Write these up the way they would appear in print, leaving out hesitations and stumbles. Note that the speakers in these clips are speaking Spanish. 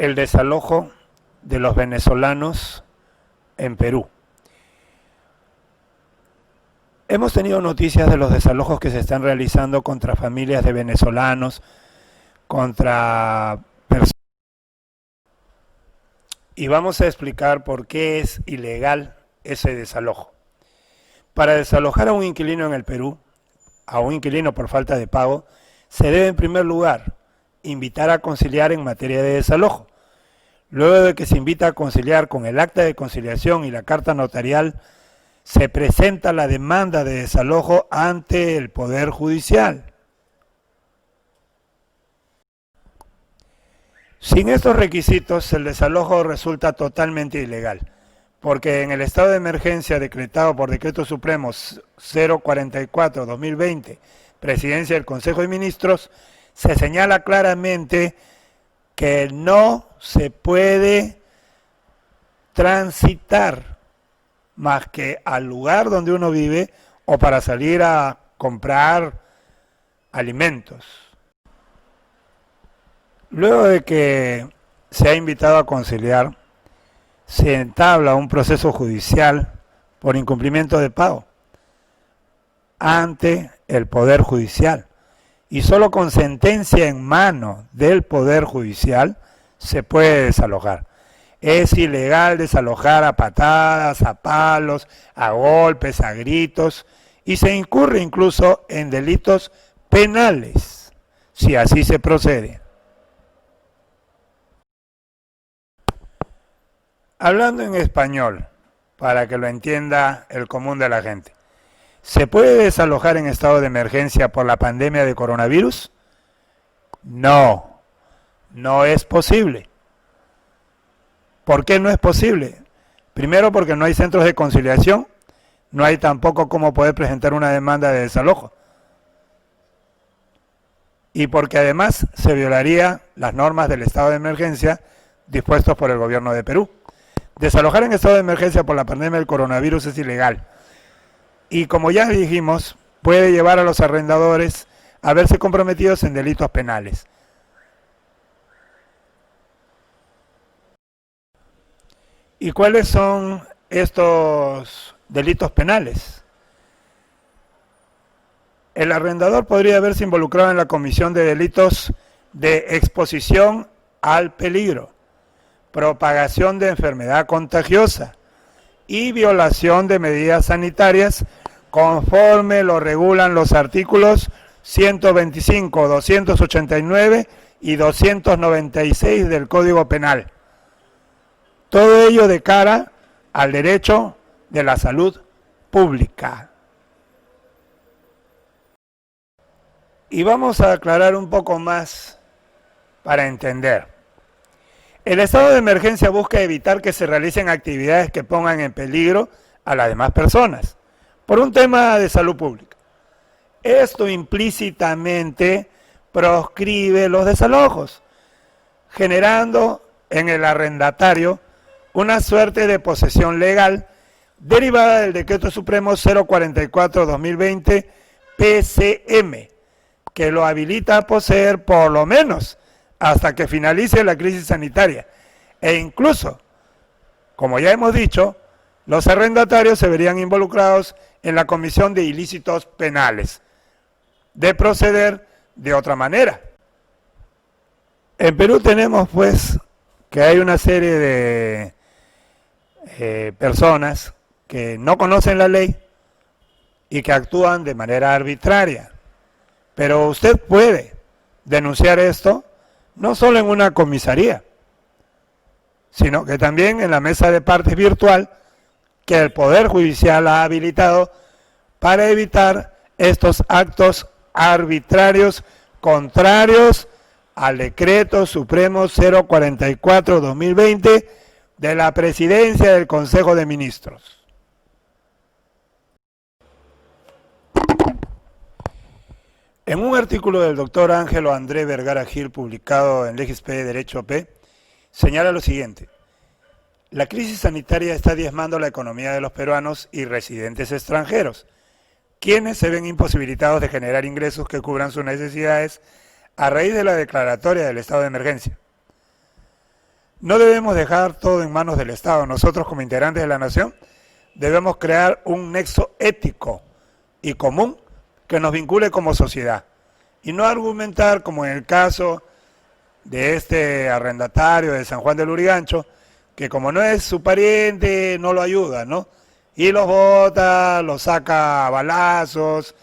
el desalojo de los venezolanos en Perú. Hemos tenido noticias de los desalojos que se están realizando contra familias de venezolanos, contra personas. Y vamos a explicar por qué es ilegal ese desalojo. Para desalojar a un inquilino en el Perú, a un inquilino por falta de pago, se debe en primer lugar invitar a conciliar en materia de desalojo. Luego de que se invita a conciliar con el acta de conciliación y la carta notarial, se presenta la demanda de desalojo ante el Poder Judicial. Sin estos requisitos, el desalojo resulta totalmente ilegal, porque en el estado de emergencia decretado por Decreto Supremo 044-2020, Presidencia del Consejo de Ministros, se señala claramente que no se puede transitar más que al lugar donde uno vive o para salir a comprar alimentos. Luego de que se ha invitado a conciliar, se entabla un proceso judicial por incumplimiento de pago ante el Poder Judicial. Y solo con sentencia en mano del Poder Judicial se puede desalojar. Es ilegal desalojar a patadas, a palos, a golpes, a gritos, y se incurre incluso en delitos penales, si así se procede. Hablando en español, para que lo entienda el común de la gente, ¿se puede desalojar en estado de emergencia por la pandemia de coronavirus? No, no es posible. ¿Por qué no es posible? Primero, porque no hay centros de conciliación, no hay tampoco cómo poder presentar una demanda de desalojo. Y porque además se violaría las normas del estado de emergencia dispuestos por el gobierno de Perú. Desalojar en estado de emergencia por la pandemia del coronavirus es ilegal. Y como ya dijimos, puede llevar a los arrendadores a verse comprometidos en delitos penales. ¿Y cuáles son estos delitos penales? El arrendador podría verse involucrado en la comisión de delitos de exposición al peligro, propagación de enfermedad contagiosa y violación de medidas sanitarias conforme lo regulan los artículos 125, 289 y 296 del Código Penal. Todo ello de cara al derecho de la salud pública. Y vamos a aclarar un poco más para entender. El estado de emergencia busca evitar que se realicen actividades que pongan en peligro a las demás personas, por un tema de salud pública. Esto implícitamente proscribe los desalojos, generando en el arrendatario una suerte de posesión legal derivada del Decreto Supremo 044-2020 PCM, que lo habilita a poseer por lo menos hasta que finalice la crisis sanitaria. E incluso, como ya hemos dicho, los arrendatarios se verían involucrados en la comisión de ilícitos penales, de proceder de otra manera. En Perú tenemos pues que hay una serie de personas que no conocen la ley y que actúan de manera arbitraria. Pero usted puede denunciar esto no solo en una comisaría, sino que también en la mesa de partes virtual que el Poder Judicial ha habilitado para evitar estos actos arbitrarios contrarios al Decreto Supremo 044-2020 de la Presidencia del Consejo de Ministros. En un artículo del doctor Ángelo André Vergara Gil publicado en Legispe Derecho P, señala lo siguiente: la crisis sanitaria está diezmando la economía de los peruanos y residentes extranjeros, quienes se ven imposibilitados de generar ingresos que cubran sus necesidades a raíz de la declaratoria del estado de emergencia. No debemos dejar todo en manos del Estado. Nosotros, como integrantes de la nación, debemos crear un nexo ético y común que nos vincule como sociedad. Y no argumentar, como en el caso de este arrendatario de San Juan del Lurigancho, que como no es su pariente, no lo ayuda, ¿no? Y los bota, los saca a balazos,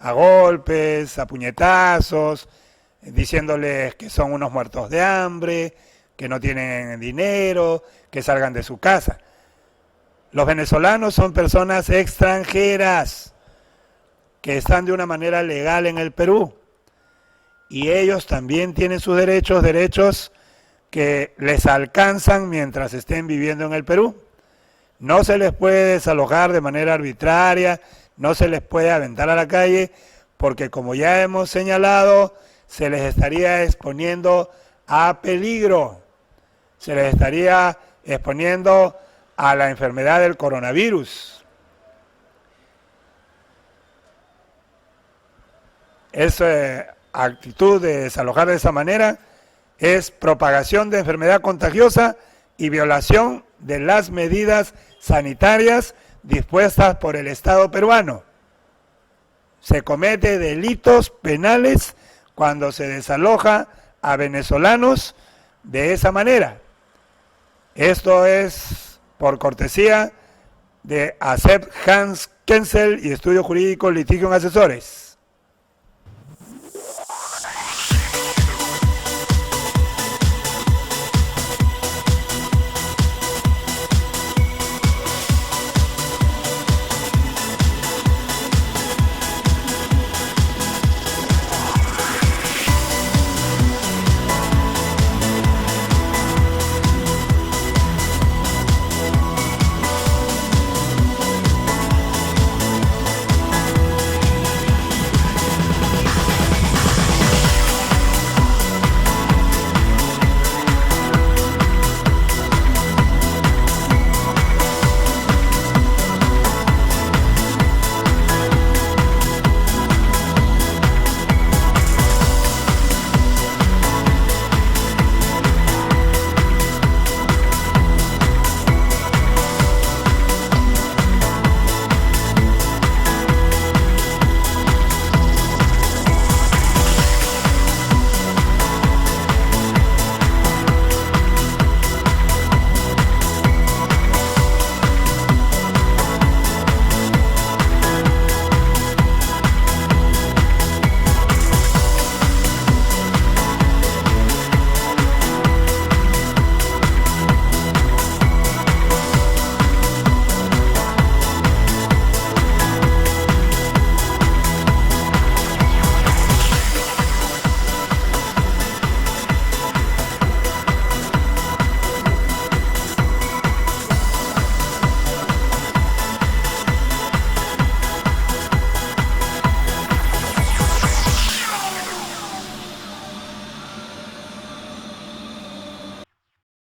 a golpes, a puñetazos, diciéndoles que son unos muertos de hambre, que no tienen dinero, que salgan de su casa. Los venezolanos son personas extranjeras que están de una manera legal en el Perú y ellos también tienen sus derechos, derechos que les alcanzan mientras estén viviendo en el Perú. No se les puede desalojar de manera arbitraria, no se les puede aventar a la calle, porque como ya hemos señalado, se les estaría exponiendo a peligro, se les estaría exponiendo a la enfermedad del coronavirus. Esa actitud de desalojar de esa manera es propagación de enfermedad contagiosa y violación de las medidas sanitarias dispuestas por el Estado peruano. Se comete delitos penales cuando se desaloja a venezolanos de esa manera. Esto es por cortesía de ACEP Hans Kenzel y Estudio Jurídico Litigio Asesores.